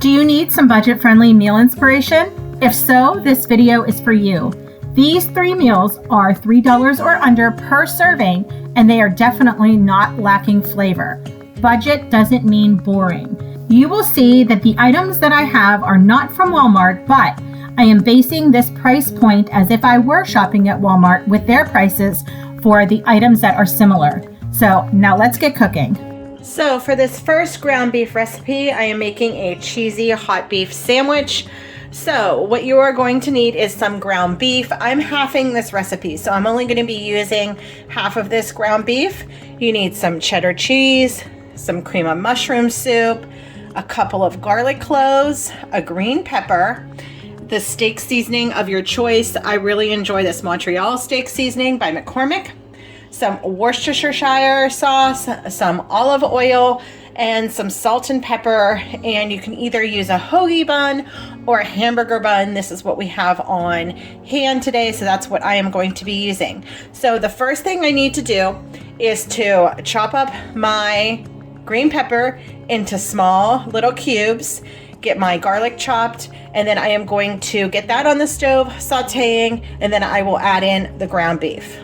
Do you need some budget-friendly meal inspiration? If so, this video is for you. These 3 meals are $3 or under per serving, and they are definitely not lacking flavor. Budget doesn't mean boring. You will see that the items that I have are not from Walmart, but I am basing this price point as if I were shopping at Walmart with their prices for the items that are similar. So now let's get cooking. So for this first ground beef recipe, I am making a cheesy hot beef sandwich. So what you are going to need is some ground beef. I'm halving this recipe, so I'm only going to be using half of this ground beef. You need some cheddar cheese, some cream of mushroom soup, a couple of garlic cloves, a green pepper, the steak seasoning of your choice. I really enjoy this Montreal steak seasoning by McCormick, some Worcestershire sauce, some olive oil, and some salt and pepper. And you can either use a hoagie bun or a hamburger bun. This is what we have on hand today, so that's what I am going to be using. So the first thing I need to do is to chop up my green pepper into small little cubes, get my garlic chopped, and then I am going to get that on the stove sauteing, and then I will add in the ground beef.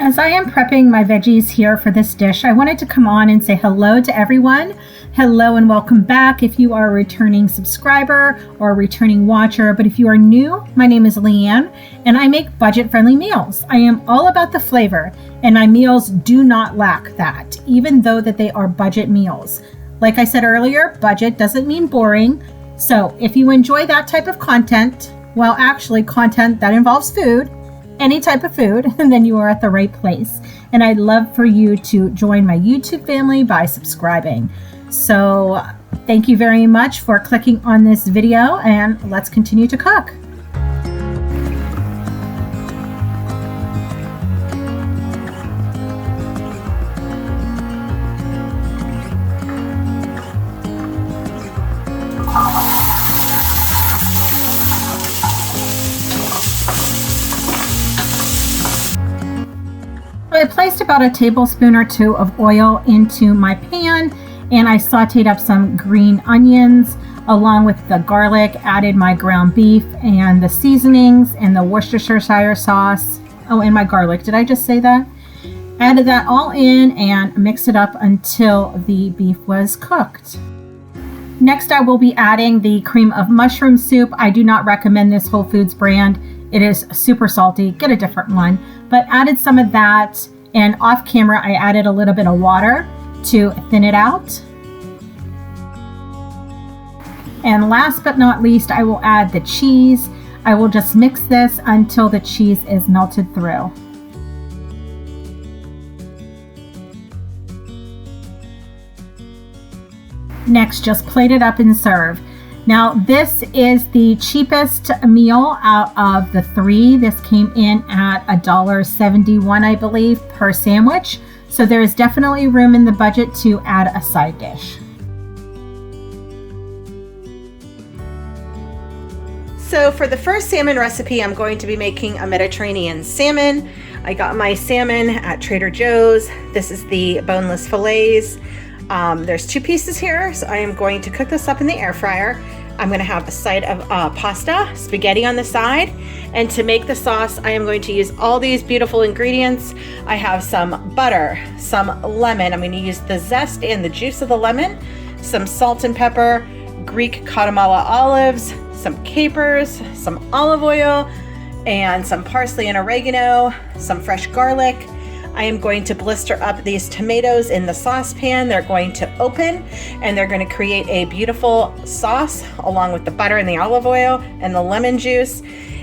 As I am prepping my veggies here for this dish, I wanted to come on and say hello to everyone. Hello and welcome back if you are a returning subscriber or a returning watcher. But if you are new, my name is Leanne and I make budget-friendly meals. I am all about the flavor and my meals do not lack that, even though that they are budget meals. Like I said earlier, budget doesn't mean boring. So if you enjoy that type of content, well, actually content that involves food, any type of food, and then you are at the right place. And I'd love for you to join my YouTube family by subscribing. So thank you very much for clicking on this video, and let's continue to cook. I placed about a tablespoon or 2 of oil into my pan and I sauteed up some green onions along with the garlic, added my ground beef and the seasonings and the Worcestershire sauce. Oh, and my garlic. Did I just say that? Added that all in and mixed it up until the beef was cooked. Next, I will be adding the cream of mushroom soup. I do not recommend this Whole Foods brand. It is super salty. Get a different one. But added some of that, and off camera I added a little bit of water to thin it out. And last but not least, I will add the cheese. I will just mix this until the cheese is melted through. Next, just plate it up and serve. Now, this is the cheapest meal out of the 3. This came in at $1.71, I believe, per sandwich. So there is definitely room in the budget to add a side dish. So for the first salmon recipe, I'm going to be making a Mediterranean salmon. I got my salmon at Trader Joe's. This is the boneless fillets. There's 2 pieces here, so I am going to cook this up in the air fryer. I'm going to have a side of pasta, spaghetti on the side, and to make the sauce, I am going to use all these beautiful ingredients. I have some butter, some lemon. I'm going to use the zest and the juice of the lemon, some salt and pepper, Greek katamala olives, some capers, some olive oil, and some parsley and oregano, some fresh garlic. I am going to blister up these tomatoes in the saucepan. They're going to open and they're going to create a beautiful sauce along with the butter and the olive oil and the lemon juice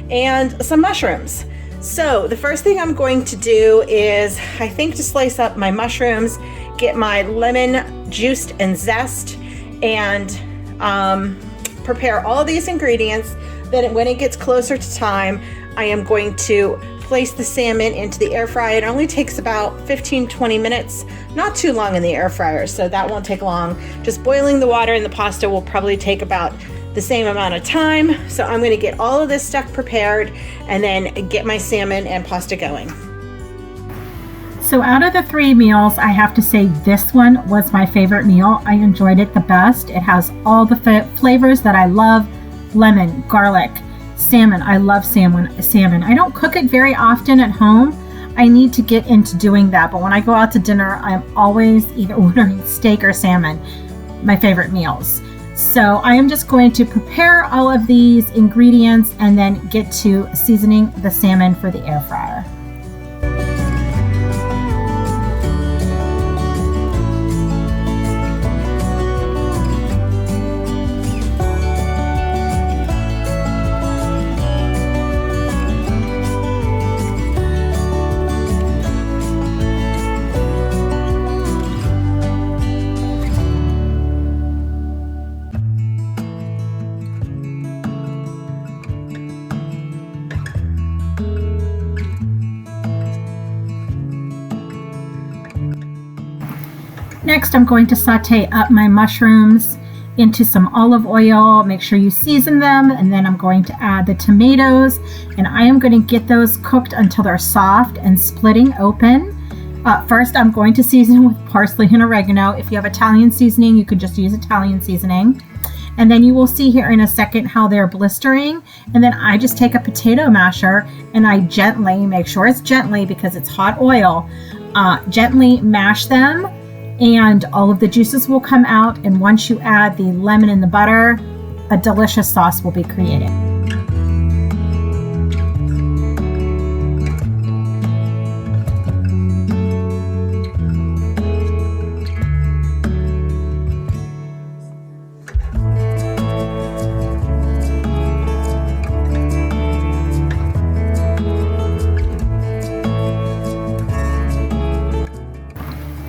and some mushrooms. So the first thing I'm going to do is, I think, to slice up my mushrooms, get my lemon juiced and zest, and prepare all of these ingredients. Then when it gets closer to time, I am going to place the salmon into the air fryer. It only takes about 15-20 minutes, not too long in the air fryer, so that won't take long. Just boiling the water in the pasta will probably take about the same amount of time. So I'm going to get all of this stuff prepared and then get my salmon and pasta going. So out of the 3 meals, I have to say this one was my favorite meal. I enjoyed it the best. It has all the flavors that I love. Lemon, garlic, salmon. I love salmon. I don't cook it very often at home. I need to get into doing that. But when I go out to dinner, I'm always either ordering steak or salmon, my favorite meals. So I am just going to prepare all of these ingredients and then get to seasoning the salmon for the air fryer. Next, I'm going to saute up my mushrooms into some olive oil. Make sure you season them, and then I'm going to add the tomatoes, and I am going to get those cooked until they're soft and splitting open. First, I'm going to season with parsley and oregano. If you have Italian seasoning, you could just use Italian seasoning. And then you will see here in a second how they're blistering. And then I just take a potato masher and I gently, make sure it's gently because it's hot oil, gently mash them, and all of the juices will come out. And once you add the lemon and the butter, a delicious sauce will be created.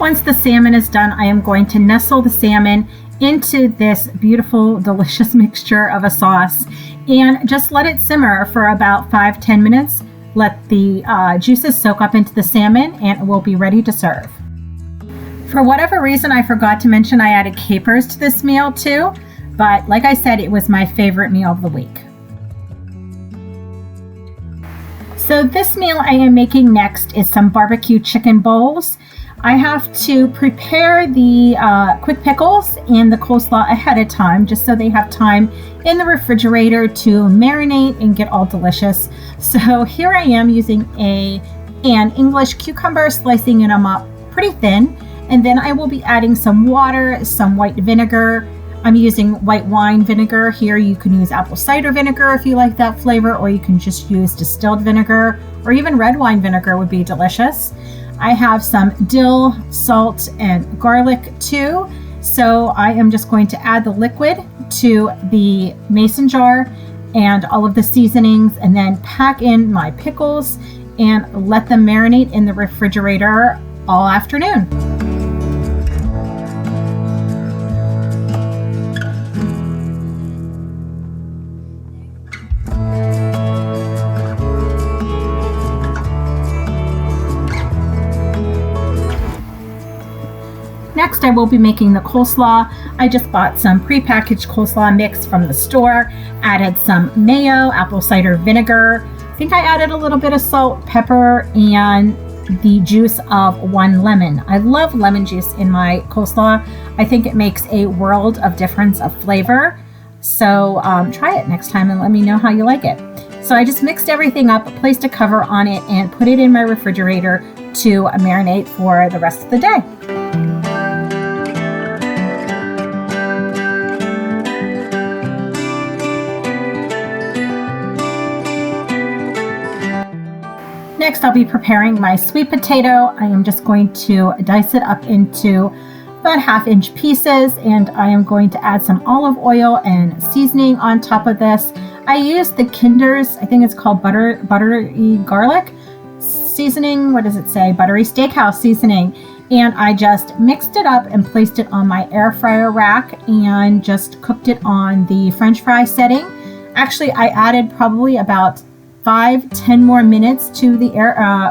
Once the salmon is done, I am going to nestle the salmon into this beautiful, delicious mixture of a sauce and just let it simmer for about 5-10 minutes. Let the juices soak up into the salmon and it will be ready to serve. For whatever reason, I forgot to mention I added capers to this meal too, but like I said, it was my favorite meal of the week. So this meal I am making next is some BBQ chicken bowls. I have to prepare the quick pickles and the coleslaw ahead of time just so they have time in the refrigerator to marinate and get all delicious. So here I am using an English cucumber, slicing them up pretty thin, and then I will be adding some water, some white vinegar. I'm using white wine vinegar here. You can use apple cider vinegar if you like that flavor, or you can just use distilled vinegar, or even red wine vinegar would be delicious. I have some dill, salt, and garlic too. So I am just going to add the liquid to the mason jar and all of the seasonings, and then pack in my pickles and let them marinate in the refrigerator all afternoon. Next, I will be making the coleslaw. I just bought some prepackaged coleslaw mix from the store, added some mayo, apple cider vinegar. I think I added a little bit of salt, pepper, and the juice of 1 lemon. I love lemon juice in my coleslaw. I think it makes a world of difference of flavor. So try it next time and let me know how you like it. So I just mixed everything up, placed a cover on it, and put it in my refrigerator to marinate for the rest of the day. Next, I'll be preparing my sweet potato. I am just going to dice it up into about 1/2-inch pieces, and I am going to add some olive oil and seasoning on top of this. I used the Kinder's, I think it's called buttery garlic seasoning. What does it say? Buttery steakhouse seasoning. And I just mixed it up and placed it on my air fryer rack and just cooked it on the French fry setting. Actually, I added probably about 5-10 more minutes to the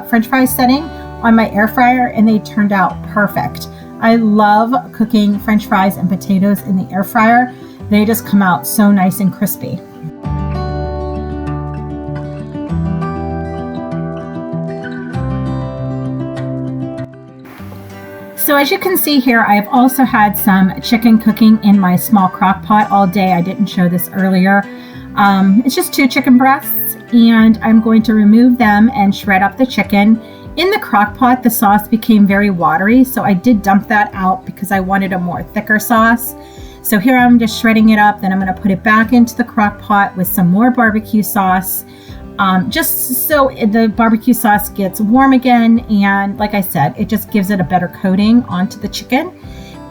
French fry setting on my air fryer, and they turned out perfect. I love cooking French fries and potatoes in the air fryer. They just come out so nice and crispy. So as you can see here, I've also had some chicken cooking in my small crock pot all day. I didn't show this earlier. It's just 2 chicken breasts, and I'm going to remove them and shred up the chicken. In the crock pot, the sauce became very watery, so I did dump that out because I wanted a more thicker sauce. So here I'm just shredding it up, then I'm going to put it back into the crock pot with some more barbecue sauce, just so the barbecue sauce gets warm again. And like I said, it just gives it a better coating onto the chicken.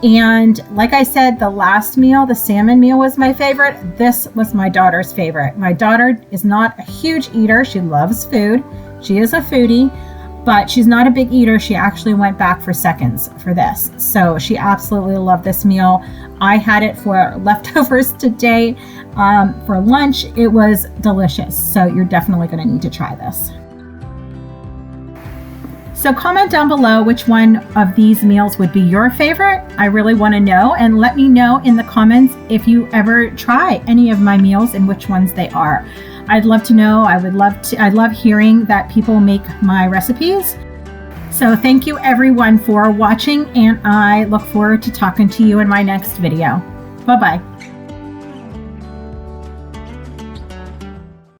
And like I said, the last meal, the salmon meal, was my favorite. This was my daughter's favorite. My daughter is not a huge eater. She loves food. She is a foodie, but she's not a big eater. She actually went back for seconds for this. So she absolutely loved this meal. I had it for leftovers today for lunch. It was delicious. So you're definitely going to need to try this. So comment down below which one of these meals would be your favorite. I really want to know, and let me know in the comments if you ever try any of my meals and which ones they are. I'd love to know. I love hearing that people make my recipes. So thank you everyone for watching, and I look forward to talking to you in my next video. Bye-bye.